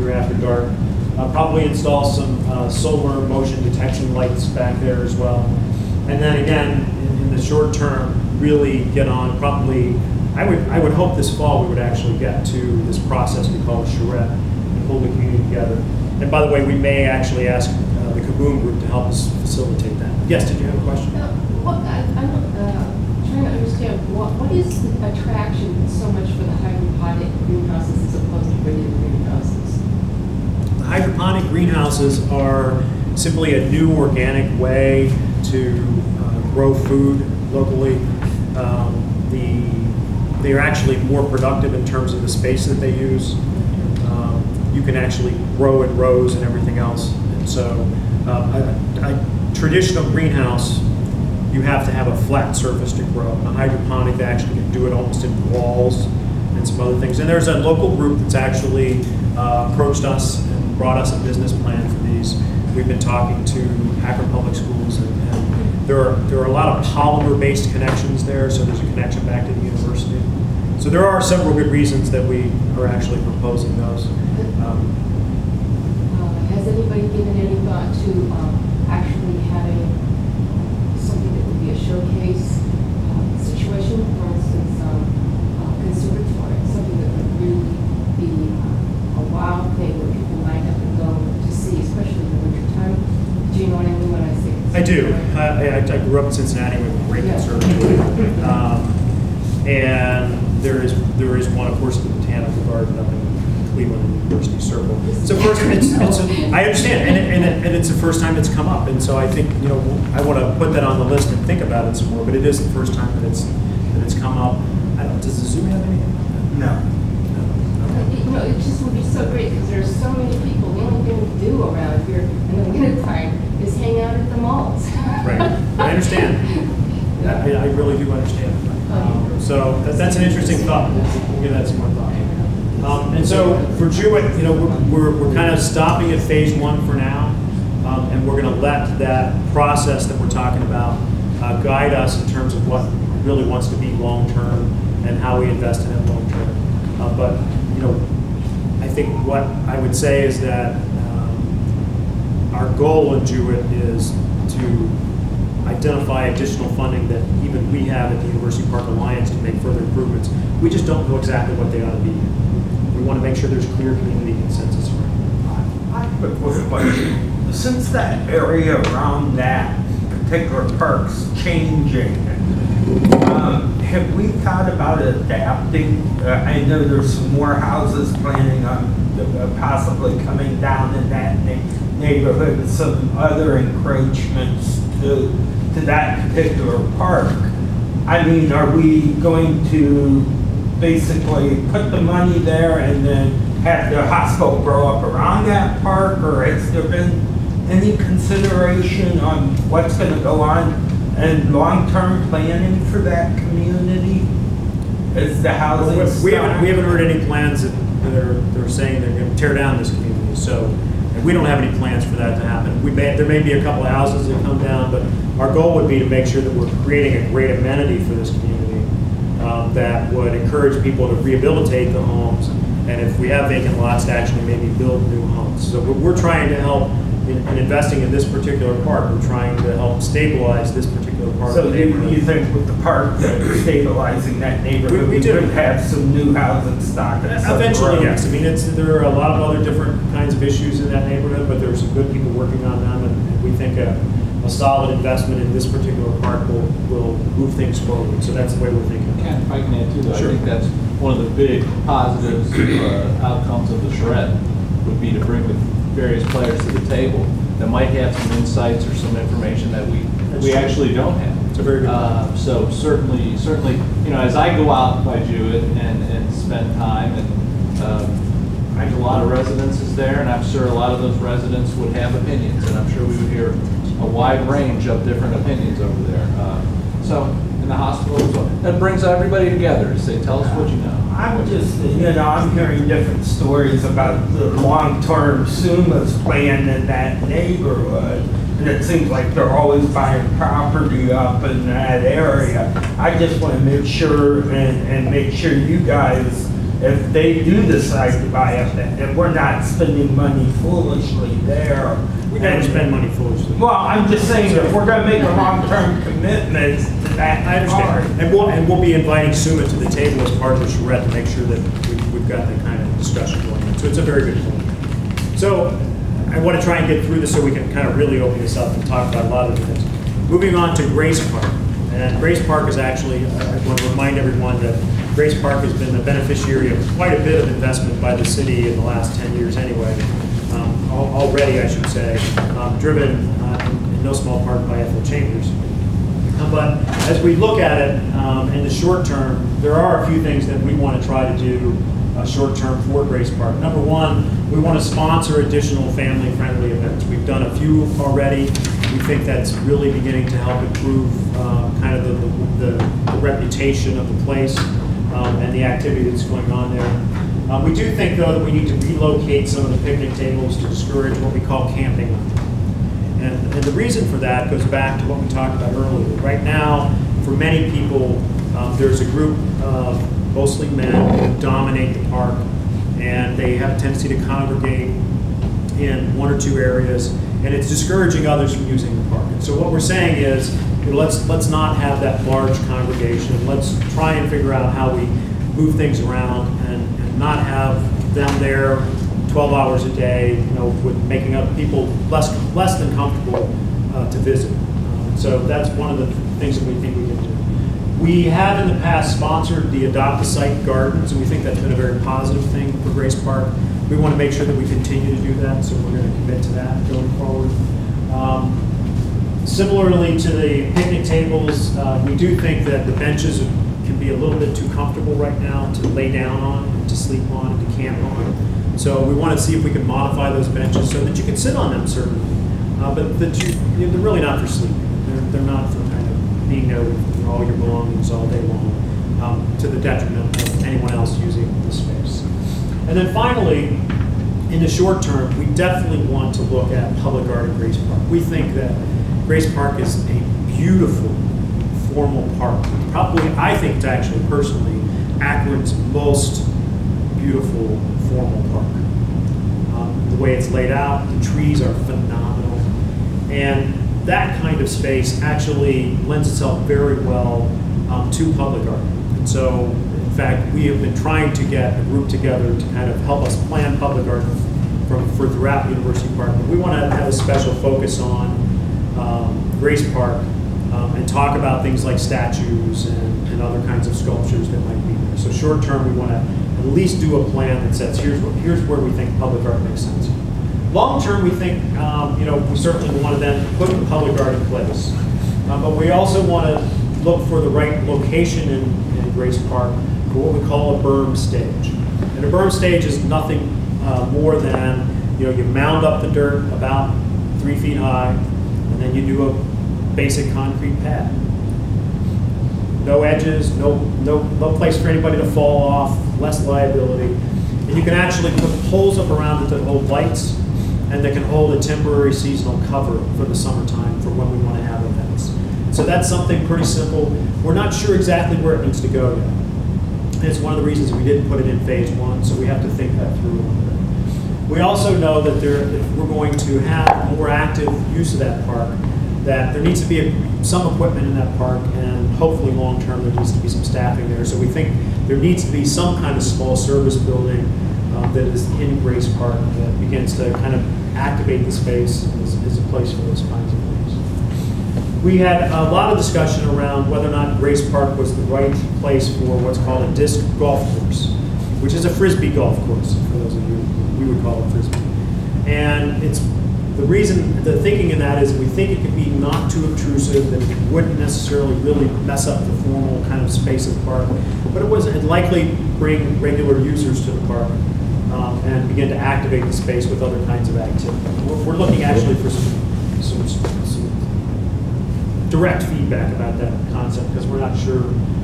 exterior after dark. Probably install some solar motion detection lights back there as well. And then again, in the short term, really get on probably, I would hope this fall we would actually get to this process we call a charrette and pull the community together. And by the way, we may actually ask the Kaboom group to help us facilitate that. Yes, did you have a question? I'm trying to understand what is the attraction so much for the hydroponic greenhouses as opposed to regular greenhouses? The hydroponic greenhouses are simply a new organic way to grow food locally. They are actually more productive in terms of the space that they use. You can actually grow in rows and everything else. And so a traditional greenhouse, you have to have a flat surface to grow. A hydroponic, they actually can do it almost in walls and some other things. And there's a local group that's actually approached us and brought us a business plan for these. We've been talking to Akron Public Schools, and there are a lot of polymer-based connections there, so there's a connection back to the university. So there are several good reasons that we are actually proposing those. Has anybody given any thought to actually having something that would be a showcase situation, for instance, conservatory, something that would really be a wow thing where people line up and go to see, especially in the wintertime? Do you know what I mean when I say conservatory? I do. I grew up in Cincinnati with a great conservatory. And there is one, of course, in the Botanical Garden up in Cleveland University Circle. So first, I understand, and it's the first time it's come up, and so I think I want to put that on the list and think about it some more. But it is the first time that it's come up. I don't. Does the zoo have anything? No. It just would be so great because there's so many people. The only thing we do around here in the wintertime is hang out at the malls. Right. I understand. I really do understand. So that's an interesting thought. We'll give that some more thought. And so for Jewett, we're kind of stopping at phase 1 for now, and we're going to let that process that we're talking about guide us in terms of what really wants to be long term and how we invest in it long term. But I think what I would say is that our goal in Jewett is to identify additional funding that even we have at the University Park Alliance to make further improvements. We just don't know exactly what they ought to be. We want to make sure there's clear community consensus around it. I have a quick question. Since that area around that particular park's changing, have we thought about adapting? I know there's some more houses planning on possibly coming down in that neighborhood and some other encroachments to that particular park. I mean, are we going to basically put the money there and then have the hospital grow up around that park, or has there been any consideration on what's going to go on and long-term planning for that community? Is the housing we haven't heard any plans that they're saying they're going to tear down this community. So we don't have any plans for that to happen. There may be a couple of houses that come down, but our goal would be to make sure that we're creating a great amenity for this community that would encourage people to rehabilitate the homes, and if we have vacant lots, to actually maybe build new homes. So we're trying to help in investing in this particular park. We're trying to help stabilize this particular part. So you think with the park stabilizing that neighborhood, we could have some new housing stock? Eventually, yes. I mean, there are a lot of other different kinds of issues in that neighborhood, but there's some good people working on them, and we think a solid investment in this particular park will move things forward. So that's the way we're thinking. Ken, if I can add too, though, Sure. I think that's one of the big positives, outcomes of the charrette would be to bring the various players to the table that might have some insights or some information that we actually don't have. It's a very good so certainly, as I go out by Jewett and spend time, and I have a lot of residences there, and I'm sure a lot of those residents would have opinions, and I'm sure we would hear a wide range of different opinions over there. So in the hospital as well. That brings everybody together to say, tell us what you know. I'm just, I'm hearing different stories about the long-term SUMA's plan in that neighborhood, and it seems like they're always buying property up in that area. I just want to make sure and make sure you guys if they do decide to buy up that, if we're not spending money foolishly there. We never spend money foolishly. Well, I'm just saying, if we're gonna make a long-term commitment to that I part. understand. And we'll be inviting SUMA to the table as part of the charrette to make sure that we've got that kind of discussion going on. So it's a very good point. So I want to try and get through this so we can kind of really open this up and talk about a lot of the things. Moving on to Grace Park. And Grace Park is actually, I want to remind everyone that Grace Park has been the beneficiary of quite a bit of investment by the city in the last 10 years anyway. Already, I should say, driven in no small part by Ethel Chambers. But as we look at it in the short term, there are a few things that we want to try to do short term for Grace Park. Number one, we want to sponsor additional family-friendly events. We've done a few already. We think that's really beginning to help improve kind of the reputation of the place and the activity that's going on there. We do think, though, that we need to relocate some of the picnic tables to discourage what we call camping. And the reason for that goes back to what we talked about earlier. Right now, for many people, there's a group of mostly men who dominate the park, and they have a tendency to congregate in one or two areas, and it's discouraging others from using the park. And so what we're saying is, let's not have that large congregation. Let's try and figure out how we move things around and not have them there 12 hours a day, with making up people less than comfortable to visit. So that's one of the things that we think we can do. We have in the past sponsored the Adopt a Site Gardens, and we think that's been a very positive thing for Grace Park. We want to make sure that we continue to do that, so we're going to commit to that going forward. Similarly to the picnic tables, we do think that the benches can be a little bit too comfortable right now to lay down on, to sleep on, and to camp on. So we want to see if we can modify those benches so that you can sit on them, certainly, but that they're really not for sleeping. They're not for kind of being there with all your belongings all day long, to the detriment of anyone else using the space. And then finally, in the short term, we definitely want to look at Public Art at Grace Park. We think that Grace Park is a beautiful, formal park. Probably, I think it's actually, personally, Akron's most beautiful formal park. The way it's laid out, the trees are phenomenal. And that kind of space actually lends itself very well to public art. And so, in fact, we have been trying to get a group together to kind of help us plan public art for throughout University Park. But we want to have a special focus on Grace Park and talk about things like statues and other kinds of sculptures that might be there. So short term, we want to at least do a plan that says, here's where we think public art makes sense. Long term, we think, we certainly want to then put the public art in place. But we also want to look for the right location in Grace Park for what we call a berm stage. And a berm stage is nothing more than, you mound up the dirt about 3 feet high, and then you do a basic concrete pad. No edges, no place for anybody to fall off, less liability. And you can actually put poles up around it that hold lights and that can hold a temporary seasonal cover for the summertime for when we want to have events. So that's something pretty simple. We're not sure exactly where it needs to go yet. And it's one of the reasons we didn't put it in phase 1, so we have to think that through a little bit. We also know that if we're going to have more active use of that park, that there needs to be some equipment in that park, and hopefully long-term there needs to be some staffing there. So we think there needs to be some kind of small service building that is in Grace Park that begins to kind of activate the space as a place for those kinds of things. We had a lot of discussion around whether or not Grace Park was the right place for what's called a disc golf course, which is a Frisbee golf course, for those of you, we would call it Frisbee. And it's the thinking in that is we think it could be not too obtrusive, that it wouldn't necessarily really mess up the formal kind of space of the park, but it'd likely bring regular users to the park and begin to activate the space with other kinds of activity. We're looking actually for some direct feedback about that concept, because we're not sure.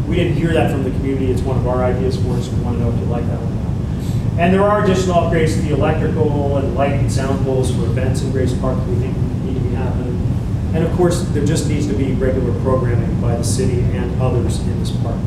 We didn't hear that from the community. It's one of our ideas for us. We want to know if you like that one or not. And there are additional upgrades to the electrical and light and sound poles for events in Grace Park that we think need to be happening. And of course, there just needs to be regular programming by the city and others in this park.